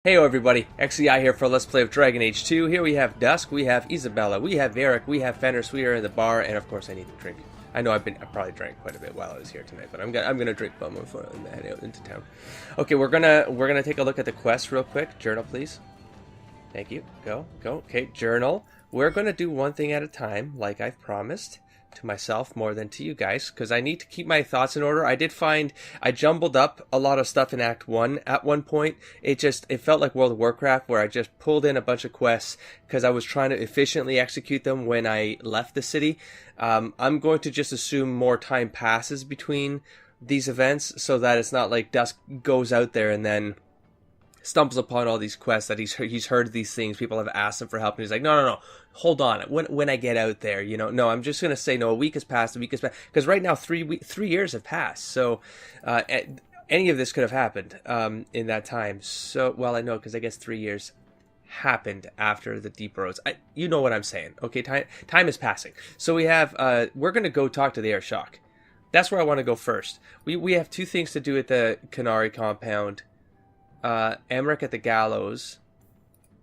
Hey everybody, XEI here for Let's Play of Dragon Age 2. Here we have Dusk, we have Isabella, we have Varric, we have Fenrir Sweeter in the bar, and of course I need to drink. I know I probably drank quite a bit while I was here tonight, but I'm gonna drink one more before I head out into town. Okay, we're gonna take a look at the quest real quick. Journal, please. Thank you. Go. Okay, journal. We're gonna do one thing at a time, like I've promised. To myself more than to you guys, because I need to keep my thoughts in order. I did find I jumbled up a lot of stuff in Act 1 at one point. It felt like World of Warcraft, where I just pulled in a bunch of quests because I was trying to efficiently execute them when I left the city. I'm going to just assume more time passes between these events so that it's not like Dusk goes out there and then stumbles upon all these quests that he's heard these things. People have asked him for help, and he's like, no, hold on. When I get out there, no, I'm just gonna say no. A week has passed, because right now 3 years have passed. So any of this could have happened in that time. So well, I know, because I guess 3 years happened after the Deep Roads. You know what I'm saying? Okay, time is passing. So we have we're gonna go talk to the Air Shock. That's where I want to go first. We have two things to do at the Canary compound. Emmerich at the gallows.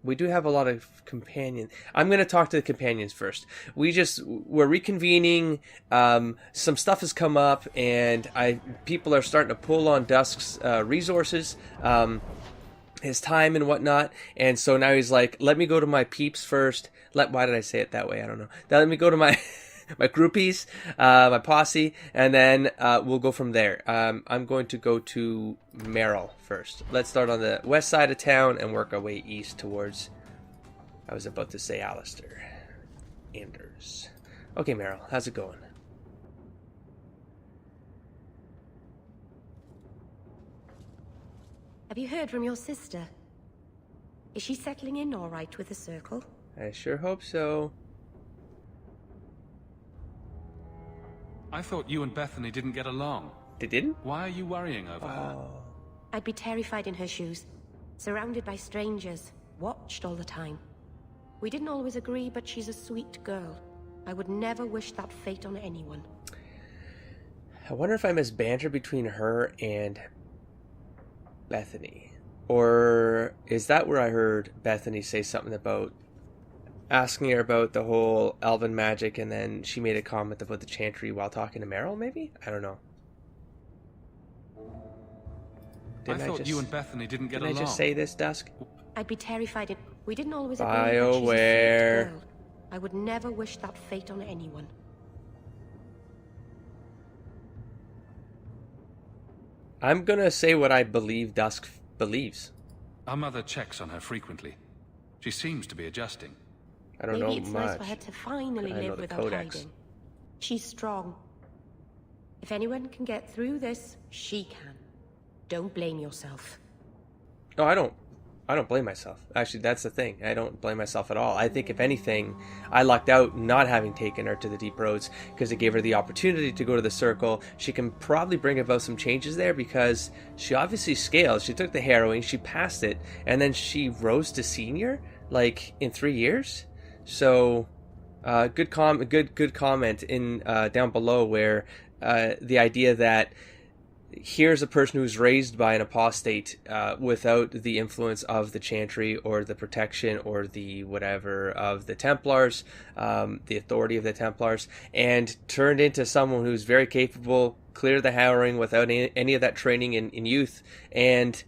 We do have a lot of companions. I'm going to talk to the companions first. We're reconvening. Some stuff has come up, and people are starting to pull on Dusk's resources, his time and whatnot. And so now he's like, let me go to my peeps first. Why did I say it that way? I don't know. Now let me go to my my groupies, my posse, and then we'll go from there. I'm going to go to Merrill first. Let's start on the west side of town and work our way east towards, I was about to say Alistair. Anders. Okay, Merrill, how's it going? Have you heard from your sister? Is she settling in all right with the circle? I sure hope so. I thought you and Bethany didn't get along. They didn't? Why are you worrying over her? I'd be terrified in her shoes, surrounded by strangers, watched all the time. We didn't always agree, but she's a sweet girl. I would never wish that fate on anyone. I wonder if I miss banter between her and Bethany. Or is that where I heard Bethany say something about asking her about the whole elven magic, and then she made a comment about the chantry while talking to Merrill, maybe? I don't know. I thought you and Bethany didn't get along. Did I just say this, Dusk? I'd be terrified in... We didn't always agree, BioWare. but she's a sweet girl. I would never wish that fate on anyone. I'm gonna say what I believe Dusk believes. Our mother checks on her frequently. She seems to be adjusting. I don't Maybe know it's much. nice for her to finally live without hiding. She's strong. If anyone can get through this, she can. Don't blame yourself. No, I don't blame myself. Actually, that's the thing. I don't blame myself at all. I think, if anything, I lucked out not having taken her to the Deep Roads, because it gave her the opportunity to go to the Circle. She can probably bring about some changes there, because she obviously scaled. She took the harrowing, she passed it, and then she rose to senior, like, in 3 years. So, good comment in down below, where the idea that here's a person who's raised by an apostate without the influence of the chantry or the protection or the whatever of the Templars, the authority of the Templars, and turned into someone who's very capable, clear the harrowing without any of that training in youth, and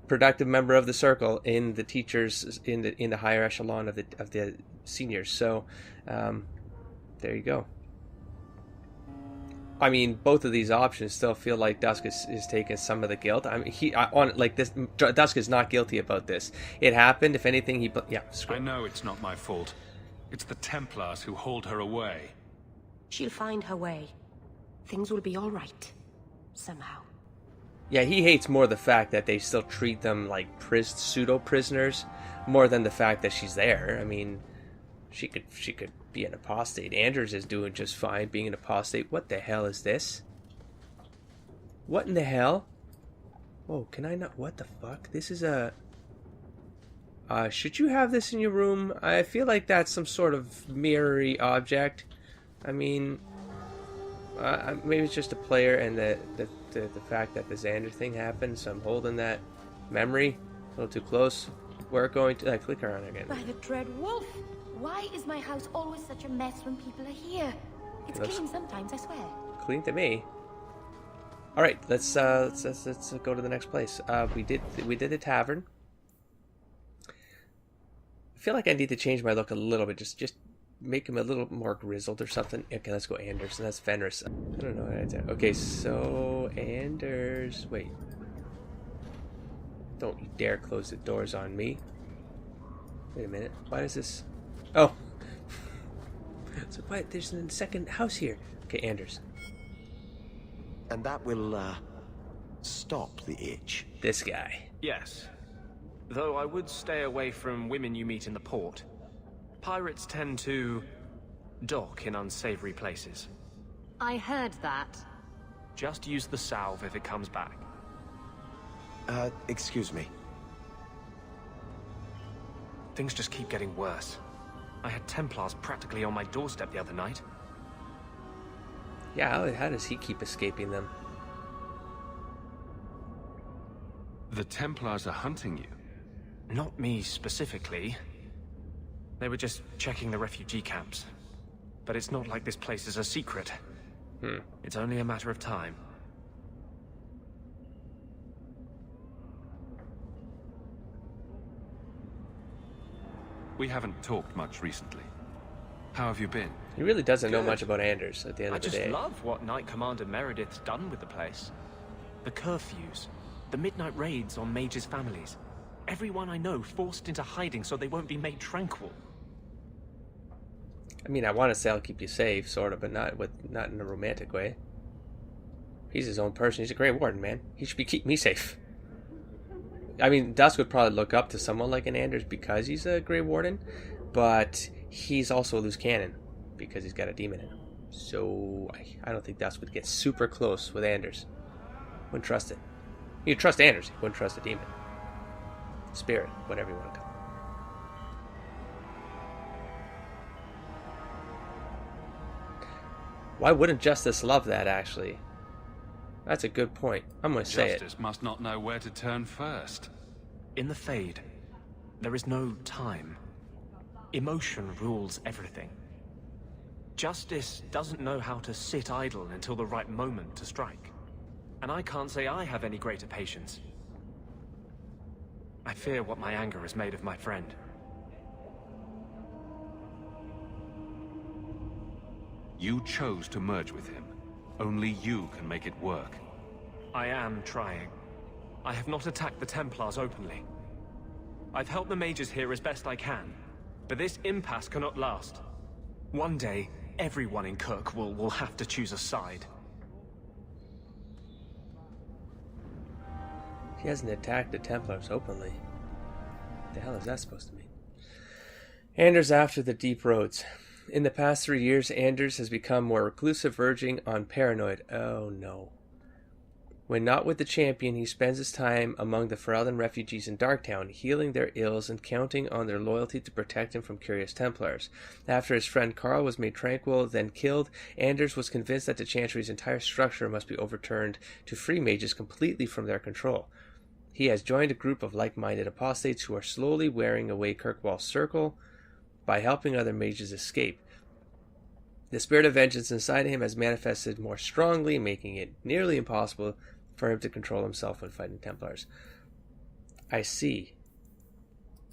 productive member of the circle in the teachers in the higher echelon of the seniors. So there you go. I mean, both of these options still feel like Dusk is taking some of the guilt. I mean, Dusk is not guilty about this. It happened. If anything, I know it's not my fault. It's the Templars who hold her away. She'll find her way. Things will be all right. Somehow. Yeah, he hates more the fact that they still treat them like pseudo-prisoners, more than the fact that she's there. I mean, she could be an apostate. Anders is doing just fine being an apostate. What the hell is this? What in the hell? Whoa, can I not? What the fuck? This is a... should you have this in your room? I feel like that's some sort of mirror-y object. I mean, maybe it's just a player and the fact that the Xander thing happened, so I'm holding that memory. A little too close. We're going to click around again. By the dread wolf! Why is my house always such a mess when people are here? It's clean sometimes, I swear. Clean to me. All right, let's go to the next place. We did the tavern. I feel like I need to change my look a little bit. Just make him a little more grizzled or something. Okay, let's go Anders, and that's Fenris. I don't know what I did. Okay, so Anders. Wait. Don't you dare close the doors on me. Wait a minute. Why does this... Oh. So why? There's a second house here. Okay, Anders. And that will, stop the itch. This guy. Yes. Though I would stay away from women you meet in the port. Pirates tend to dock in unsavory places. I heard that. Just use the salve if it comes back. Excuse me. Things just keep getting worse. I had Templars practically on my doorstep the other night. Yeah, how does he keep escaping them? The Templars are hunting you. Not me specifically. They were just checking the refugee camps. But it's not like this place is a secret. It's only a matter of time. We haven't talked much recently. How have you been? He really doesn't know Good. much about Anders at the end I of the just day. love what Knight Commander Meredith's done with the place. The curfews, the midnight raids on mages' families. Everyone I know forced into hiding so they won't be made tranquil. I mean, I want to say I'll keep you safe, sort of, but not in a romantic way. He's his own person. He's a Grey Warden, man. He should be keep me safe. I mean, Dusk would probably look up to someone like an Anders because he's a Grey Warden, but he's also a loose cannon because he's got a demon in him. So I don't think Dusk would get super close with Anders. Wouldn't trust it. You'd trust Anders. You wouldn't trust a demon. Spirit, whatever you want to call it. Why wouldn't Justice love that, actually? That's a good point. I'm going to say it. Justice must not know where to turn first. In the Fade, there is no time. Emotion rules everything. Justice doesn't know how to sit idle until the right moment to strike. And I can't say I have any greater patience. I fear what my anger has made of my friend. You chose to merge with him. Only you can make it work. I am trying. I have not attacked the Templars openly. I've helped the mages here as best I can, but this impasse cannot last. One day, everyone in Kirk will have to choose a side. He hasn't attacked the Templars openly. What the hell is that supposed to mean? Anders after the deep roads. In the past 3 years, Anders has become more reclusive, verging on paranoid. Oh no. When not with the champion, he spends his time among the Ferelden refugees in Darktown, healing their ills and counting on their loyalty to protect him from curious Templars. After his friend Carl was made tranquil, then killed, Anders was convinced that the Chantry's entire structure must be overturned to free mages completely from their control. He has joined a group of like-minded apostates who are slowly wearing away Kirkwall's circle by helping other mages escape. The spirit of vengeance inside him has manifested more strongly, making it nearly impossible for him to control himself when fighting Templars. I see.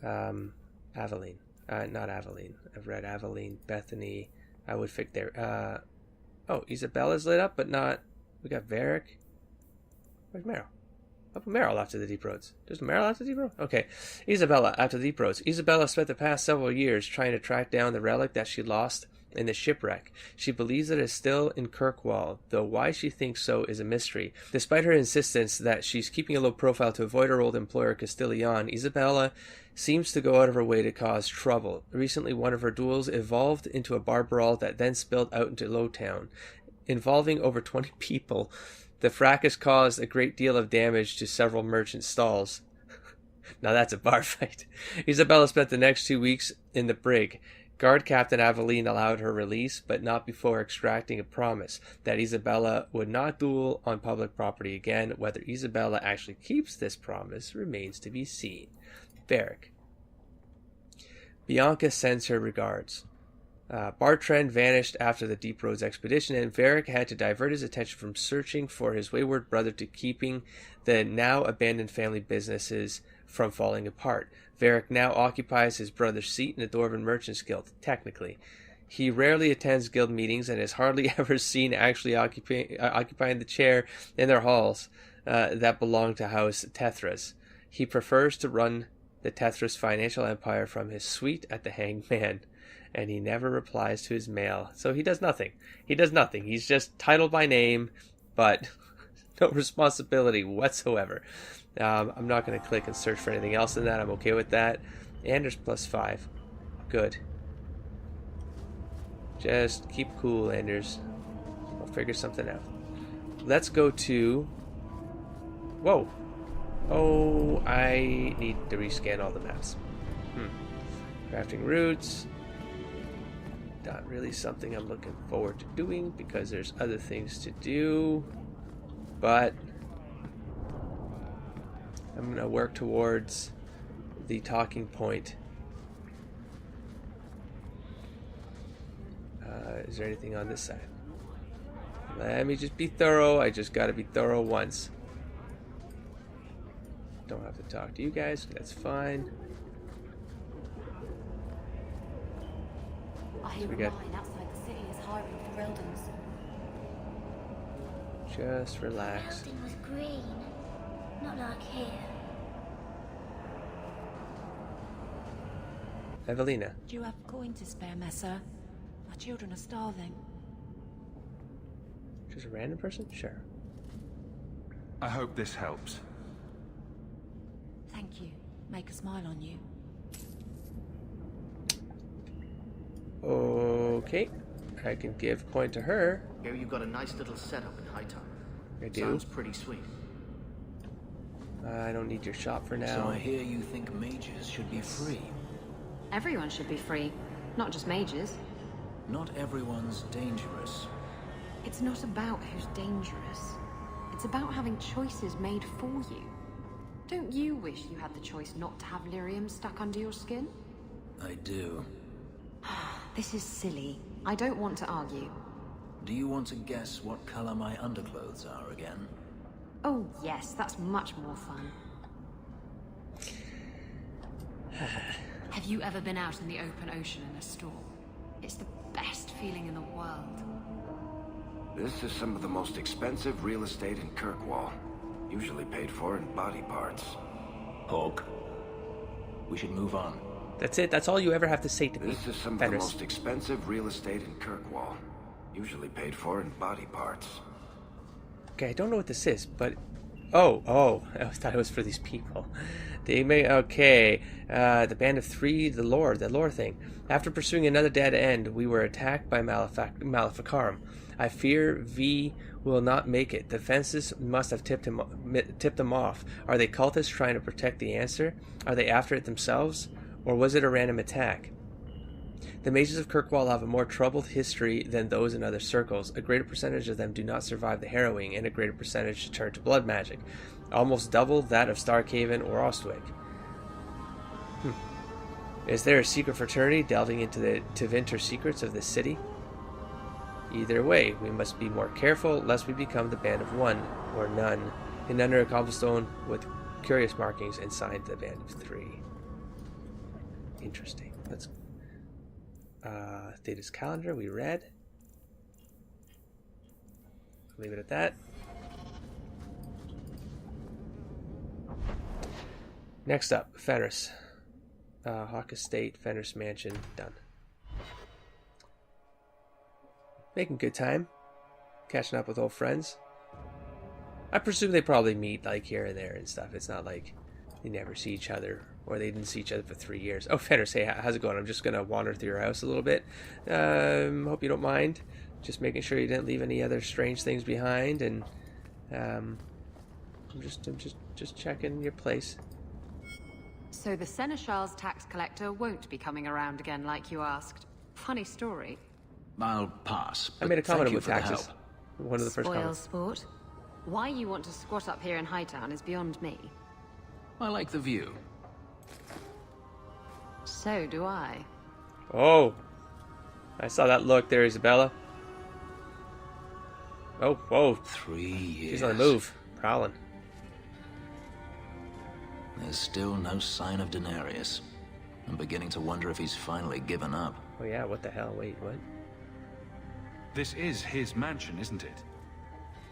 Aveline. Not Aveline. I've read Aveline, Bethany. I would fit there. Oh, Isabella's lit up, but not... We got Varric. Where's Meryl? Up with Meryl after the deep roads. There's Meryl after the deep roads? Okay. Isabella after the deep roads. Isabella spent the past several years trying to track down the relic that she lost in the shipwreck. She believes it is still in Kirkwall, though why she thinks so is a mystery. Despite her insistence that she's keeping a low profile to avoid her old employer Castillon, Isabella seems to go out of her way to cause trouble. Recently, one of her duels evolved into a bar brawl that then spilled out into Lowtown, involving over 20 people. The fracas caused a great deal of damage to several merchant stalls. Now that's a bar fight. Isabella spent the next 2 weeks in the brig, Guard Captain Aveline allowed her release, but not before extracting a promise that Isabella would not duel on public property again. Whether Isabella actually keeps this promise remains to be seen. Varric. Bianca sends her regards. Bartrand vanished after the Deep Roads expedition, and Varric had to divert his attention from searching for his wayward brother to keeping the now abandoned family businesses from falling apart. Varric now occupies his brother's seat in the Dwarven Merchants Guild, technically. He rarely attends guild meetings and is hardly ever seen actually occupying the chair in their halls that belong to House Tethras. He prefers to run the Tethras financial empire from his suite at the Hanged Man, and he never replies to his mail. So he does nothing. He's just titled by name, but no responsibility whatsoever. I'm not going to click and search for anything else in that. I'm okay with that. Anders +5. Good. Just keep cool, Anders. We'll figure something out. Let's go to... Whoa. Oh, I need to rescan all the maps. Crafting routes. Not really something I'm looking forward to doing because there's other things to do. But I'm going to work towards the talking point. Is there anything on this side? Let me just be thorough. I just got to be thorough once. Don't have to talk to you guys. That's fine. I hear a mine outside the city is hiring for Eldons. Just relax. Eldon was green, not like here. Evelina. Do you have a coin to spare, Messer? My children are starving. Just a random person? Sure. I hope this helps. Thank you. Make a smile on you. Okay. I can give coin to her. Here you've got a nice little setup in Hightown. I do. Sounds pretty sweet. I don't need your shop for now. So I hear you think mages should be free. Everyone should be free, not just mages. Not everyone's dangerous. It's not about who's dangerous. It's about having choices made for you. Don't you wish you had the choice not to have lyrium stuck under your skin? I do. This is silly. I don't want to argue. Do you want to guess what color my underclothes are again? Oh yes, that's much more fun. Have you ever been out in the open ocean in a storm? It's the best feeling in the world. This is some of the most expensive real estate in Kirkwall. Usually paid for in body parts. Hawk, we should move on. That's it. That's all you ever have to say to me. This is some of the most expensive real estate in Kirkwall. Usually paid for in body parts. Okay, I don't know what this is, but... Oh, I thought it was for these people. They may... Okay, the Band of Three, the lore thing. After pursuing another dead end, we were attacked by Maleficarum. I fear V will not make it. The fences must have tipped them off. Are they cultists trying to protect the answer? Are they after it themselves? Or was it a random attack? The mages of Kirkwall have a more troubled history than those in other circles. A greater percentage of them do not survive the harrowing, and a greater percentage turn to blood magic. Almost double that of Starkhaven or Ostwick. Is there a secret fraternity delving into the Tevinter secrets of this city? Either way, we must be more careful lest we become the band of one, or none, hidden under a cobblestone with curious markings and signed the Band of Three. Interesting. Let's Theta's calendar, we read. Leave it at that. Next up, Fenris. Hawk Estate, Fenris Mansion, done. Making good time. Catching up with old friends. I presume they probably meet like here and there and stuff. It's not like they never see each other or they didn't see each other for 3 years. Oh, Fenris, hey, how's it going? I'm just going to wander through your house a little bit. Hope you don't mind. Just making sure you didn't leave any other strange things behind. And I'm just checking your place. So the Seneschal's tax collector won't be coming around again like you asked. Funny story. I'll pass. I made a comment thank you about for the taxes. help. One of the first Spoil comments. sport. Why you want to squat up here in Hightown is beyond me. I like the view. So do I. Oh, I saw that look there, Isabella. Oh, whoa. 3 years. She's on the move, prowling. There's still no sign of Denarius. I'm beginning to wonder if he's finally given up. Oh yeah, what the hell? Wait, what? This is his mansion, isn't it?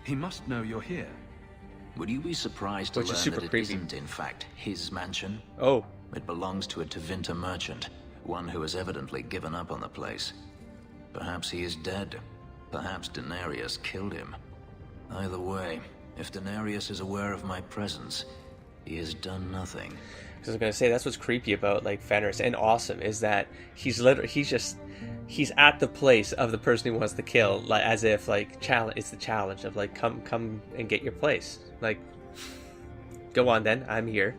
He must know you're here. Would you be surprised to Which is learn super that it creepy. isn't, in fact, his mansion? Oh, It belongs to a Tevinter merchant, one who has evidently given up on the place. Perhaps he is dead. Perhaps Denarius killed him. Either way, if Denarius is aware of my presence, he has done nothing. because I was gonna say that's what's creepy about like Fenris and awesome is that he's at the place of the person he wants to kill, like as if like challenge. It's the challenge of like come and get your place. Like, go on then, I'm here.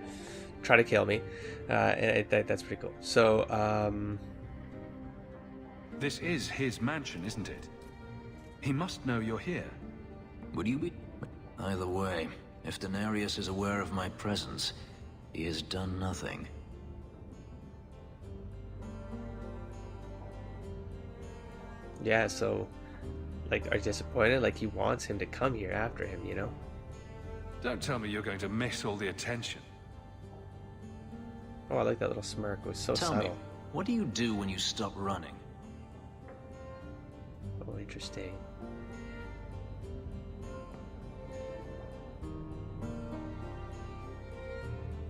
Try to kill me, and that's pretty cool. So, This is his mansion, isn't it? He must know you're here. Would you be... Either way, if Denarius is aware of my presence, he has done nothing. yeah. So, like, are you disappointed? Like, he wants him to come here after him, you know? Don't tell me you're going to miss all the attention. Oh, I like that little smirk. It was so Tell subtle. me, what do you do when you stop running? Oh, interesting.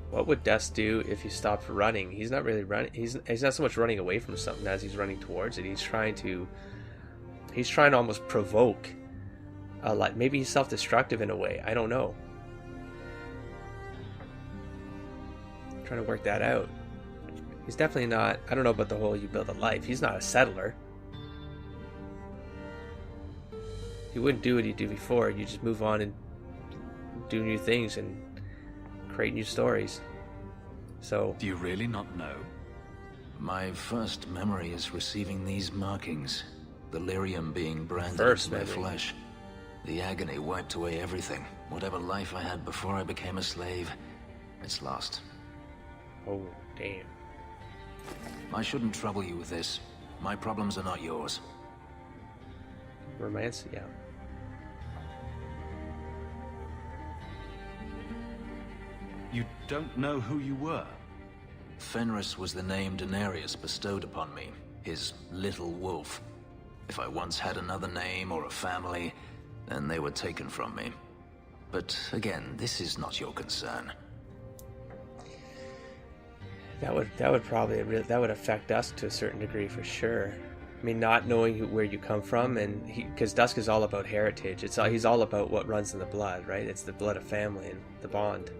What would Dust do if he stopped running? He's not really running. He's not so much running away from something as he's running towards it. He's trying to almost provoke. Like maybe he's self-destructive in a way. I don't know. I'm trying to work that out. He's definitely not. I don't know about the whole you build a life. He's not a settler. You wouldn't do what you do before. You just move on and do new things and create new stories. So, Do you really not know? My first memory is receiving these markings. The lyrium being branded First into my memory. flesh. The agony wiped away everything. Whatever life I had before I became a slave, it's lost. oh damn. I shouldn't trouble you with this. My problems are not yours. Romance, yeah. You don't know who you were. Fenris was the name Denarius bestowed upon me, his little wolf. If I once had another name or a family, then they were taken from me. But again, this is not your concern. That would probably that would affect us to a certain degree for sure. I mean, not knowing where you come from, and because Dusk is all about heritage. He's all about what runs in the blood, right? It's the blood of family and the bond.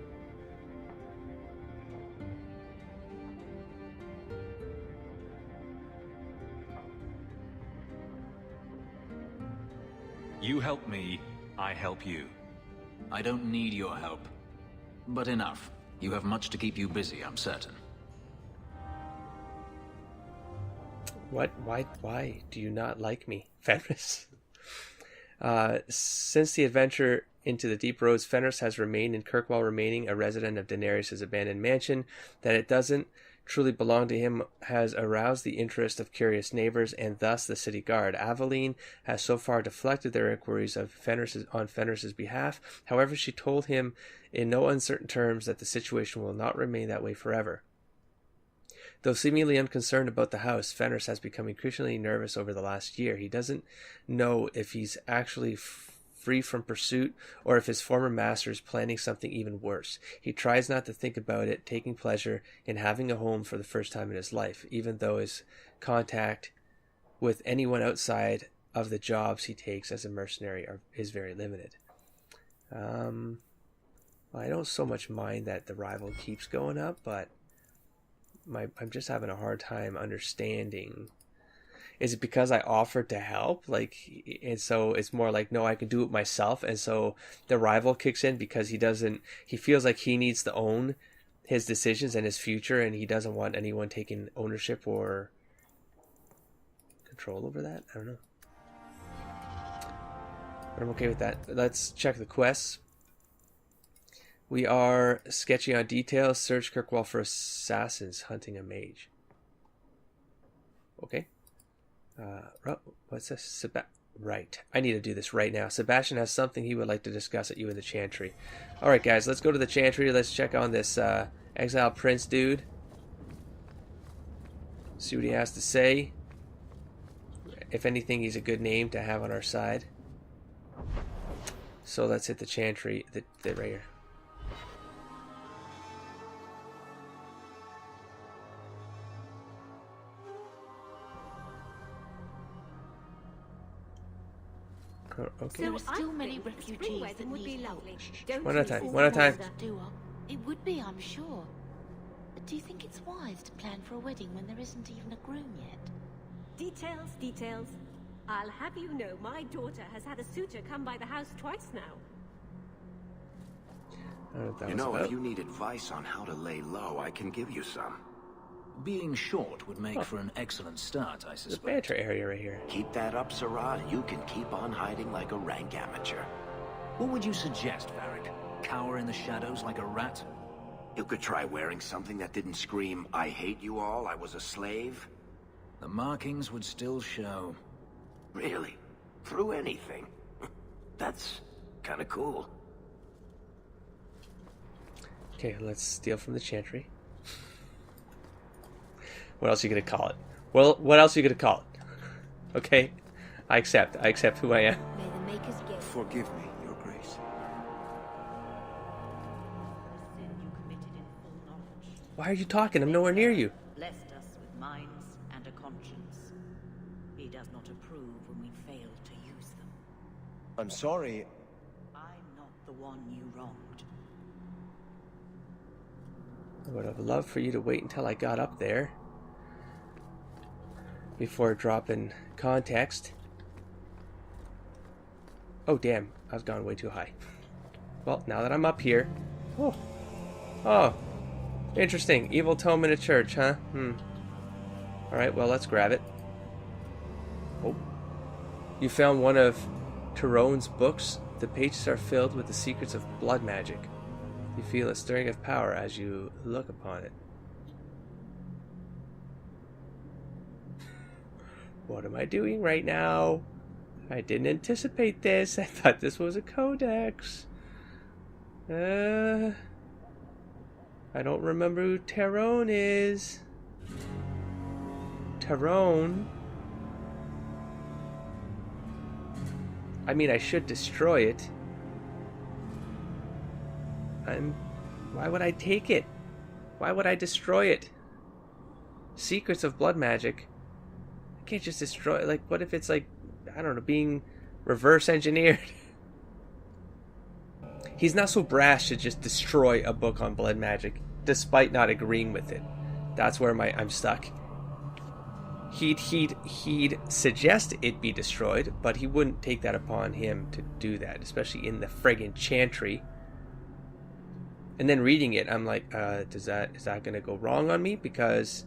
You help me, I help you. I don't need your help. But enough. You have much to keep you busy, I'm certain. What? Why do you not like me, Fenris? Since the adventure into the deep roads, Fenris has remained in Kirkwall, remaining a resident of Daenerys' abandoned mansion. That it doesn't truly belong to him has aroused the interest of curious neighbors and thus the city guard. Aveline has so far deflected their inquiries on Fenris's behalf. However, she told him in no uncertain terms that the situation will not remain that way forever. Though seemingly unconcerned about the house, Fenris has become increasingly nervous over the last year. He doesn't know if he's actually free from pursuit or if his former master is planning something even worse. He tries not to think about it, taking pleasure in having a home for the first time in his life, even though his contact with anyone outside of the jobs he takes as a mercenary is very limited. I don't so much mind that the rival keeps going up, but I'm just having a hard time understanding. Is it because I offered to help? And so it's more like, no, I can do it myself. And so the rival kicks in because he feels like he needs to own his decisions and his future, and he doesn't want anyone taking ownership or control over that. I don't know. But I'm okay with that. Let's check the quests. We are sketchy on details. Search Kirkwall for assassins hunting a mage. Okay. What's this? Right. I need to do this right now. Sebastian has something he would like to discuss at you in the Chantry. Alright, guys. Let's go to the Chantry. Let's check on this Exile Prince dude. See what he has to say. If anything, he's a good name to have on our side. So let's hit the Chantry. The right here. Okay. There are still many refugees that need help. One at a time. One at a time. It would be, I'm sure. But do you think it's wise to plan for a wedding when there isn't even a groom yet? Details, details. I'll have you know my daughter has had a suitor come by the house twice now. You know, if you need advice on how to lay low, I can give you some. Being short would make for an excellent start, I suspect. The banter area right here. Keep that up, Sirrah. You can keep on hiding like a rank amateur. What would you suggest, Varric? Cower in the shadows like a rat? You could try wearing something that didn't scream, "I hate you all, I was a slave." The markings would still show. Really? Through anything? That's kind of cool. Okay, let's steal from the Chantry. What else are you gonna call it? Well, what else are you gonna call it? Okay, I accept who I am. May the Maker's gift. Forgive me, Your Grace. Why are you talking? I'm nowhere near you. Blessed us with minds and a conscience. He does not approve when we fail to use them. I'm sorry. I'm not the one you wronged. I would have loved for you to wait until I got up there before dropping context. Oh, damn. I've gone way too high. Well, now that I'm up here... Oh. Interesting. Evil tome in a church, huh? Alright, well, let's grab it. Oh. You found one of Tyrone's books. The pages are filled with the secrets of blood magic. You feel a stirring of power as you look upon it. What am I doing right now? I didn't anticipate this. I thought this was a codex. I don't remember who Tyrone is. Tyrone? I mean, I should destroy it. Why would I take it? Why would I destroy it? Secrets of blood magic. I can't just destroy it. Like, what if it's like, I don't know, being reverse engineered? He's not so brash to just destroy a book on blood magic, despite not agreeing with it. That's where I'm stuck. He'd suggest it be destroyed, but he wouldn't take that upon him to do that, especially in the friggin' Chantry. And then reading it, I'm like, is that gonna go wrong on me? Because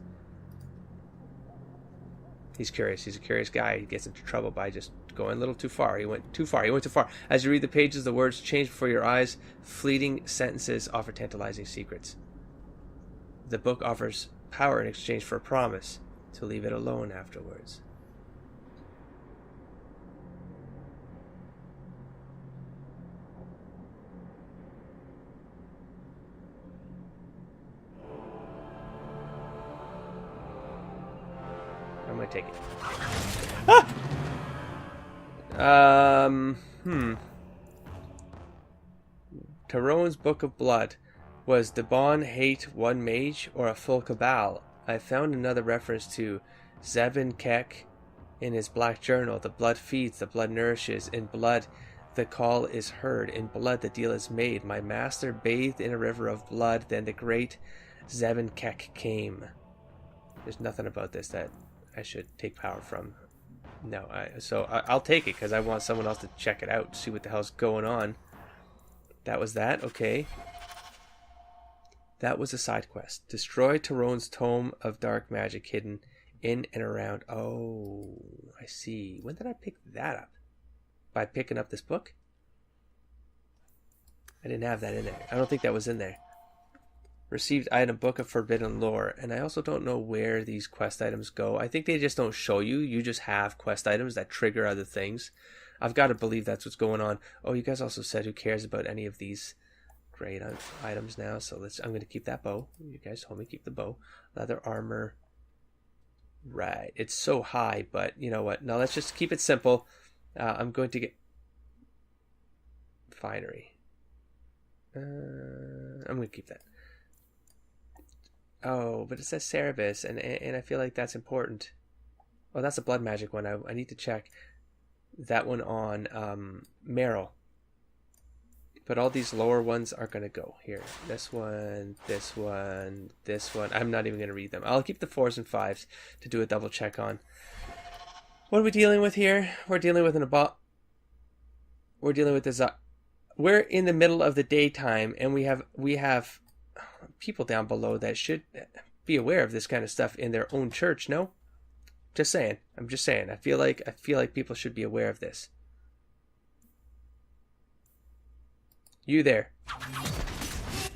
he's curious. He's a curious guy. He gets into trouble by just going a little too far. He went too far. As you read the pages, the words change before your eyes. Fleeting sentences offer tantalizing secrets. The book offers power in exchange for a promise to leave it alone afterwards. I'm gonna take it. Tyrone's Book of Blood. Was Debon hate one mage or a full cabal? I found another reference to Zevin Kek in his black journal. The blood feeds, the blood nourishes. In blood the call is heard. In blood the deal is made. My master bathed in a river of blood. Then the great Zevin Kek came. There's nothing about this that I should take power from. No, I'll take it because I want someone else to check it out, see what the hell's going on. That was that, okay. That was a side quest. Destroy Tyrone's Tome of Dark Magic hidden in and around... Oh, I see. When did I pick that up? By picking up this book? I didn't have that in there. I don't think that was in there. Received item, Book of Forbidden Lore. And I also don't know where these quest items go. I think they just don't show you. You just have quest items that trigger other things. I've got to believe that's what's going on. Oh, you guys also said who cares about any of these great items now. So I'm going to keep that bow. You guys told me keep the bow. Leather armor. Right. It's so high, but you know what? No, let's just keep it simple. I'm going to get finery. I'm going to keep that. Oh, but it says Cerebus, and I feel like that's important. Oh, that's a blood magic one. I need to check that one on Meryl. But all these lower ones are going to go here. This one, this one, this one. I'm not even going to read them. I'll keep the 4s and 5s to do a double check on. What are we dealing with here? We're dealing with We're dealing with this. We're in the middle of the daytime, and we have people down below that should be aware of this kind of stuff in their own church. No, just saying. I'm just saying. I feel like people should be aware of this. You there?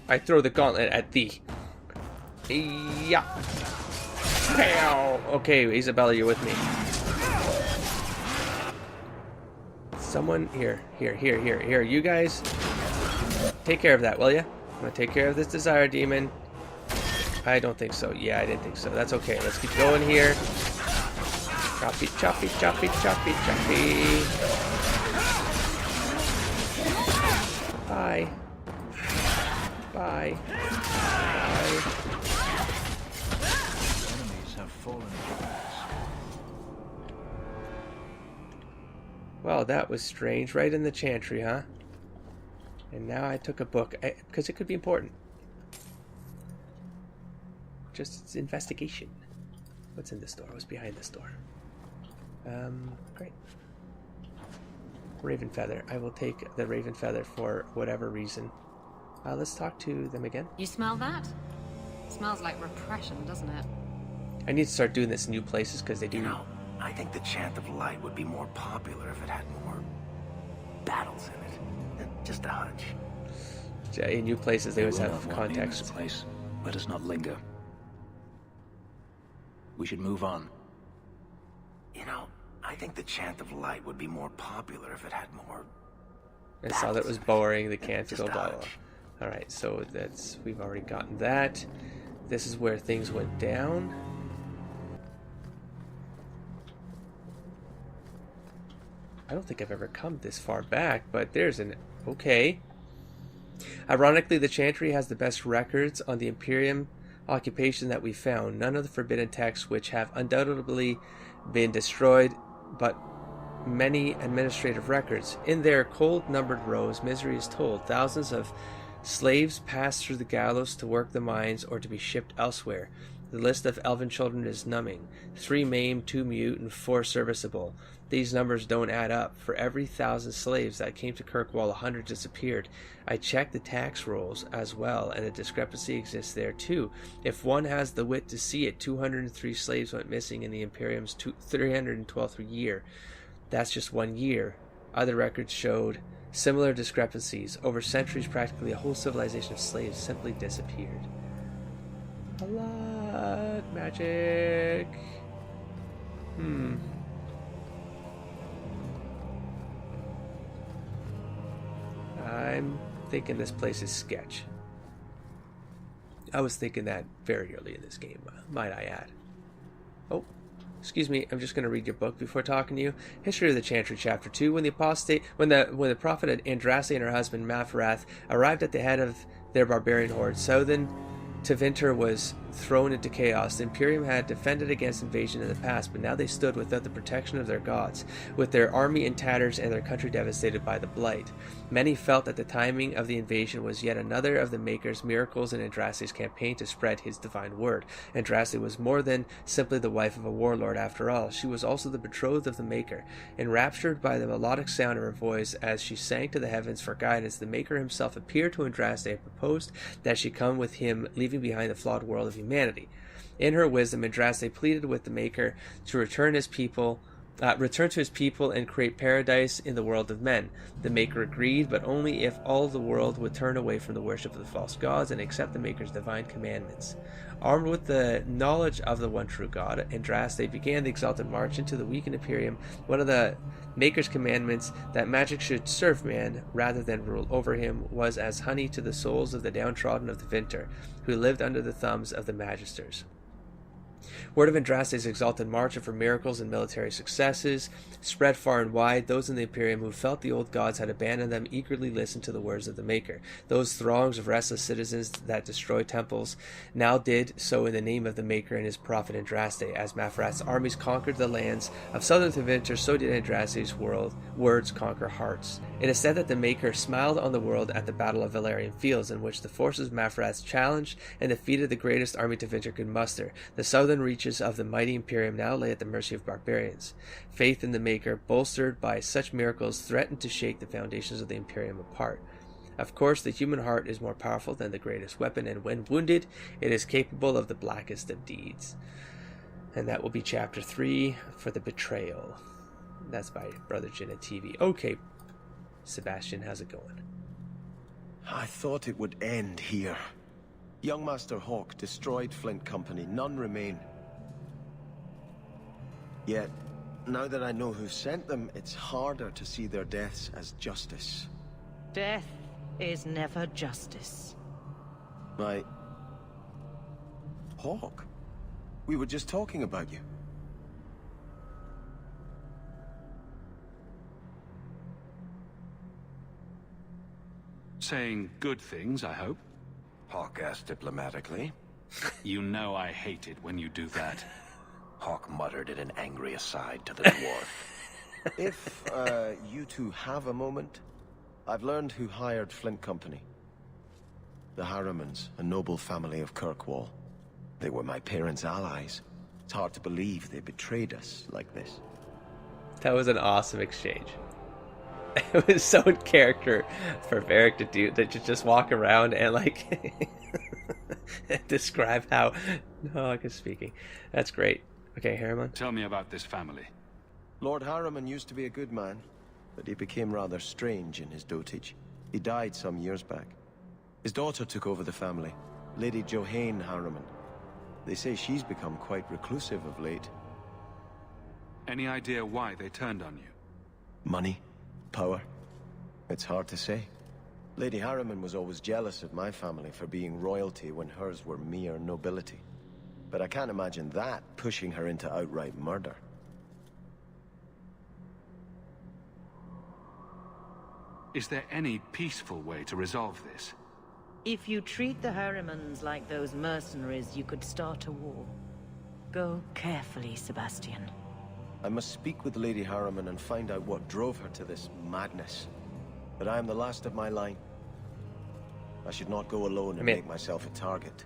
I throw the gauntlet at thee. Yeah. Pow. Okay, Isabella, you're with me. Someone here. You guys take care of that, will you? I'm gonna take care of this desire demon. I don't think so. Yeah, I didn't think so. That's okay. Let's keep going here. Choppy, choppy, choppy, choppy, choppy. Bye. Bye. Bye. Enemies have fallen fast. Well, that was strange. Right in the chantry, huh? And now I took a book, because it could be important. Just investigation. What's in this door? What's behind this door? Great. Raven feather. I will take the raven feather for whatever reason. Let's talk to them again. You smell that? It smells like repression, doesn't it? I need to start doing this in new places because they do. You know, I think the Chant of Light would be more popular if it had more battles in it. Just a hunch. In new places, they always have context. Place. Let us not linger. We should move on. You know, I think the Chant of Light would be more popular if it had more. I saw that was boring. The canticle, blah, blah. All right, so we've already gotten that. This is where things went down. I don't think I've ever come this far back, but there's an... Okay. Ironically, the Chantry has the best records on the Imperium occupation that we found. None of the forbidden texts, which have undoubtedly been destroyed, but many administrative records. In their cold-numbered rows, misery is told. Thousands of slaves pass through the gallows to work the mines or to be shipped elsewhere. The list of elven children is numbing. 3 maimed, 2 mute, and 4 serviceable. These numbers don't add up. For every 1,000 slaves that came to Kirkwall, 100 disappeared. I checked the tax rolls as well, and a discrepancy exists there too. If one has the wit to see it, 203 slaves went missing in the Imperium's 312th year. That's just 1 year. Other records showed similar discrepancies. Over centuries, practically a whole civilization of slaves simply disappeared. A lot. Magic. I'm thinking this place is sketch. I was thinking that very early in this game, might I add. Oh, excuse me, I'm just going to read your book before talking to you. History of the Chantry, Chapter 2. When the prophet Andraste and her husband Mafrath arrived at the head of their barbarian horde, southern Tevinter was thrown into chaos. The Imperium had defended against invasion in the past, but now they stood without the protection of their gods, with their army in tatters and their country devastated by the Blight. Many felt that the timing of the invasion was yet another of the Maker's miracles in Andraste's campaign to spread his divine word. Andraste was more than simply the wife of a warlord after all. She was also the betrothed of the Maker. Enraptured by the melodic sound of her voice as she sang to the heavens for guidance, the Maker himself appeared to Andraste and proposed that she come with him, leaving behind the flawed world of humanity. In her wisdom, Andraste pleaded with the Maker to return to his people and create paradise in the world of men. The Maker agreed, but only if all the world would turn away from the worship of the false gods and accept the Maker's divine commandments. Armed with the knowledge of the one true God, Andraste began the exalted march into the weakened Imperium. One of the Maker's commandments, that magic should serve man rather than rule over him, was as honey to the souls of the downtrodden of the Vinter, who lived under the thumbs of the Magisters. Word of Andraste's exalted march and for miracles and military successes spread far and wide. Those in the Imperium who felt the old gods had abandoned them eagerly listened to the words of the Maker. Those throngs of restless citizens that destroyed temples now did so in the name of the Maker and his prophet Andraste. As Mafrat's armies conquered the lands of southern Tevinter, so did Andraste's words conquer hearts. It is said that the Maker smiled on the world at the Battle of Valerian Fields, in which the forces of Mafrat challenged and defeated the greatest army Tevinter could muster. The southern reaches of the mighty Imperium now lay at the mercy of barbarians. Faith in the Maker, bolstered by such miracles, threatened to shake the foundations of the Imperium apart. Of course, the human heart is more powerful than the greatest weapon, and when wounded, it is capable of the blackest of deeds. And that will be Chapter 3 for the Betrayal. That's by Brother Jinna TV. Okay, Sebastian, how's it going? I thought it would end here. Young Master Hawk destroyed Flint Company. None remain. Yet, now that I know who sent them, it's harder to see their deaths as justice. Death is never justice. Hawk? We were just talking about you. Saying good things, I hope. Hawk asked diplomatically. You know I hate it when you do that. Hawk muttered in an angry aside to the dwarf. If, you two have a moment, I've learned who hired Flint Company. The Harrimans, a noble family of Kirkwall. They were my parents' allies. It's hard to believe they betrayed us like this. That was an awesome exchange. It was so in character for Varric to do that, to just walk around and like describe how Hawk is speaking. That's great. Okay, Harriman. Tell me about this family. Lord Harriman used to be a good man, but he became rather strange in his dotage. He died some years back. His daughter took over the family, Lady Johanne Harriman. They say she's become quite reclusive of late. Any idea why they turned on you? Money? Power? It's hard to say. Lady Harriman was always jealous of my family for being royalty when hers were mere nobility. But I can't imagine that pushing her into outright murder. Is there any peaceful way to resolve this? If you treat the Harrimans like those mercenaries, you could start a war. Go carefully, Sebastian. I must speak with Lady Harriman and find out what drove her to this madness. But I am the last of my line. I should not go alone and make myself a target.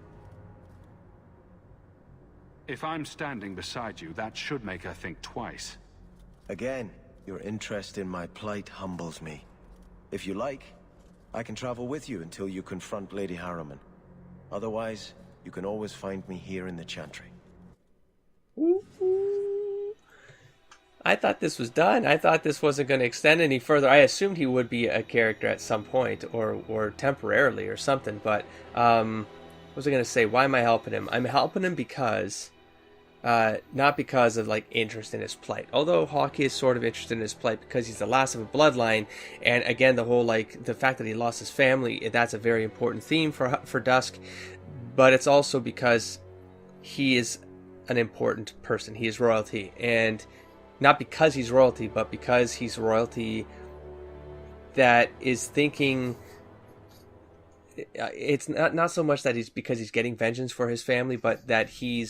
If I'm standing beside you, that should make her think twice. Again, your interest in my plight humbles me. If you like, I can travel with you until you confront Lady Harriman. Otherwise, you can always find me here in the Chantry. I thought this was done. I thought this wasn't going to extend any further. I assumed he would be a character at some point, or temporarily or something, but what was I going to say? Why am I helping him? I'm helping him because, not because of, like, interest in his plight. Although Hawk is sort of interested in his plight because he's the last of a bloodline, and again, the whole, like, the fact that he lost his family, that's a very important theme for Dusk, but it's also because he is an important person. He is royalty, and not because he's royalty, but because he's royalty that is thinking it's not so much that he's because he's getting vengeance for his family, but that he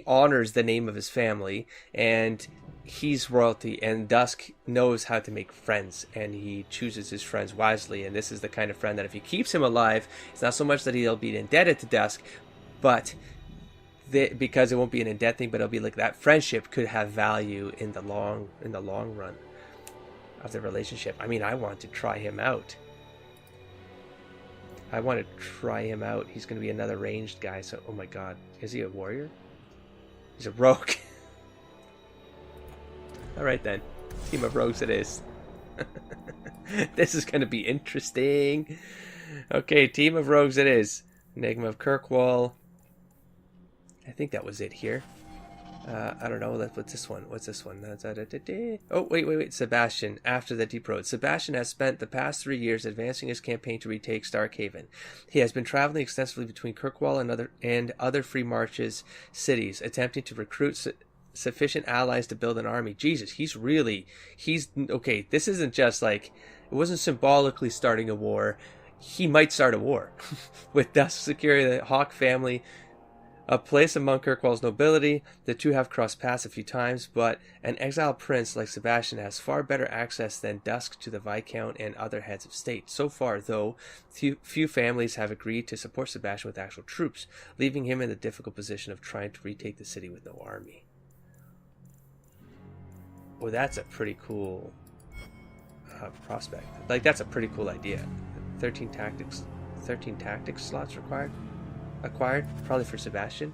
honors the name of his family, and he's royalty, and Dusk knows how to make friends, and he chooses his friends wisely. And this is the kind of friend that if he keeps him alive, it's not so much that he'll be indebted to Dusk, but because it won't be an in debt thing, but it'll be like that friendship could have value in the long run of the relationship. I mean, I want to try him out. He's going to be another ranged guy. So, oh my god, is he a warrior? He's a rogue. All right then, team of rogues it is. This is going to be interesting. Okay, team of rogues it is. Enigma of Kirkwall. I think that was it here. I don't know. What's this one? Oh, wait. Sebastian, after the Deep Road. Sebastian has spent the past 3 years advancing his campaign to retake Starkhaven. He has been traveling extensively between Kirkwall and other Free Marches cities, attempting to recruit sufficient allies to build an army. Jesus, he's okay. This isn't just like, it wasn't symbolically starting a war. He might start a war. With Dusk securing the Hawk family a place among Kirkwall's nobility. The two have crossed paths a few times, but an exiled prince like Sebastian has far better access than Dusk to the Viscount and other heads of state. So far, though, few families have agreed to support Sebastian with actual troops, leaving him in the difficult position of trying to retake the city with no army. Well, that's a pretty cool prospect. Like, that's a pretty cool idea. 13 tactics slots acquired, probably for Sebastian.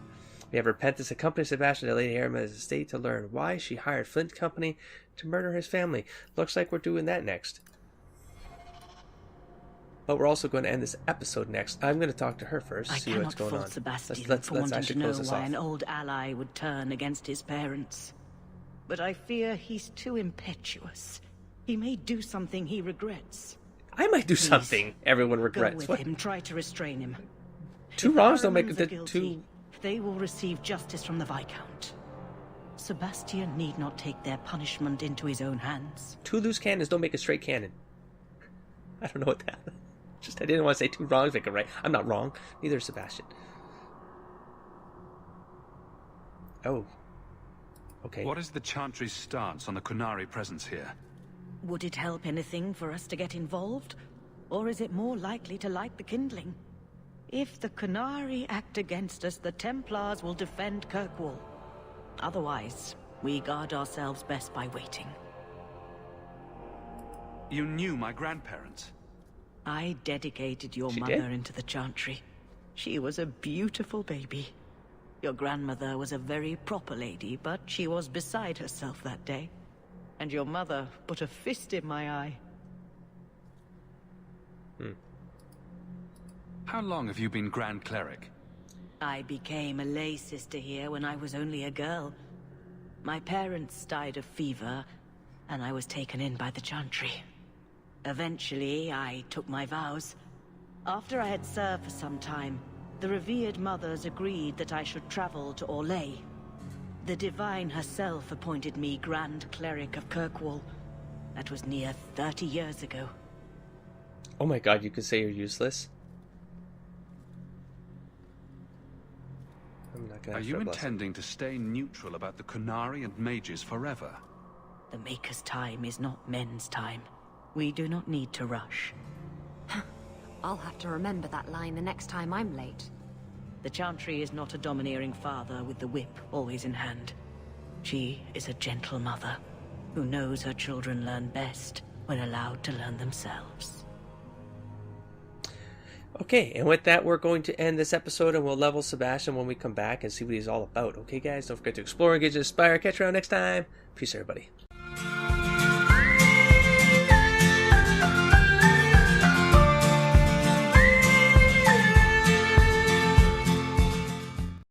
We have Repentance accompany Sebastian to Lady Aramin's estate to learn why she hired Flint Company to murder his family. Looks like we're doing that next. But we're also going to end this episode next. I'm going to talk to her first, see what's going on. Sebastian let's for wanting to actually know close this why off. an old ally would turn against his parents. But I fear he's too impetuous. He may do something he regrets. I might do something everyone regrets. Go with him, try to restrain him. Two wrongs don't make it two. They will receive justice from the Viscount. Sebastian need not take their punishment into his own hands. Two loose cannons don't make a straight cannon. I don't know what that. I didn't want to say two wrongs make a right. I'm not wrong. Neither is Sebastian. Oh. Okay. What is the Chantry's stance on the Qunari presence here? Would it help anything for us to get involved? Or is it more likely to light the kindling? If the Qunari act against us, the Templars will defend Kirkwall. Otherwise, we guard ourselves best by waiting. You knew my grandparents? I dedicated your mother into the Chantry. She was a beautiful baby. Your grandmother was a very proper lady, but she was beside herself that day. And your mother put a fist in my eye. How long have you been Grand Cleric? I became a lay sister here when I was only a girl. My parents died of fever, and I was taken in by the Chantry. Eventually, I took my vows. After I had served for some time, the revered mothers agreed that I should travel to Orlais. The Divine herself appointed me Grand Cleric of Kirkwall. That was near 30 years ago. Oh my god, you could say you're useless? I'm not gonna. Are you intending to stay neutral about the Qunari and mages forever? The Maker's time is not men's time. We do not need to rush. I'll have to remember that line the next time I'm late. The Chantry is not a domineering father with the whip always in hand. She is a gentle mother who knows her children learn best when allowed to learn themselves. Okay, and with that, we're going to end this episode, and we'll level Sebastian when we come back and see what he's all about. Okay, guys, don't forget to explore, engage, and inspire. Catch you around next time. Peace, everybody.